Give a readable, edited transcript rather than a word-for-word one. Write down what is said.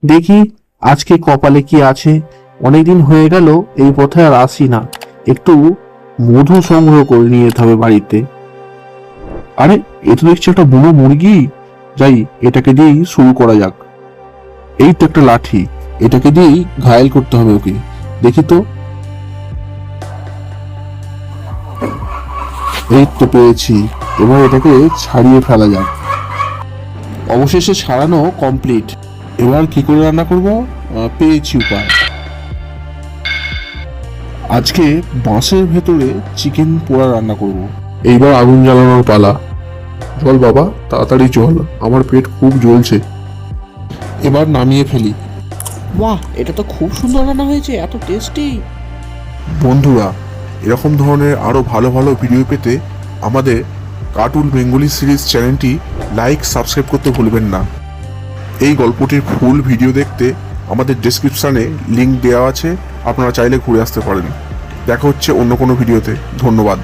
দেখি আজকে কপালে কি আছে। অনেকদিন হয়ে গেল এই পথে আর আসি না। একটু মধু সংগ্রহ করে নিয়ে যেতে হবে বাড়িতে। আরে এ তো দেখছি একটা বুনো মুরগি। যাই, এটাকে দিয়েই শুরু করা যাক। এই তো একটা লাঠি, এটাকে দিয়েই ঘায়েল করতে হবে ওকে। দেখি তো। এই তো পেয়েছি। এবার এটাকে ছাড়িয়ে ফেলা যাক। অবশেষে ছাড়ানো কমপ্লিট। এবার কি করে রান্না করব? পেয়েছি উপায়। আজকে বাঁশের ভেতরে চিকেন পোড়া রান্না করব। এইবার আগুন জ্বালানোর পালা। চল বাবা, তাড়াতাড়ি চল, আমার পেট খুব জ্বলছে। এবার নামিয়ে ফেলি। বাহ, এটা তো খুব সুন্দর রান্না হয়েছে, এত টেস্টি। বন্ধুরা, এরকম ধরনের আরও ভালো ভালো ভিডিও পেতে আমাদের কার্টুন বেঙ্গলি সিরিজ চ্যানেলটি লাইক সাবস্ক্রাইব করতে ভুলবেন না। এই গল্পটির ফুল ভিডিও দেখতে আমাদের ডেসক্রিপশানে লিংক দেওয়া আছে, আপনারা চাইলে ঘুরে আসতে পারেন। দেখা হচ্ছে অন্য কোনো ভিডিওতে। ধন্যবাদ।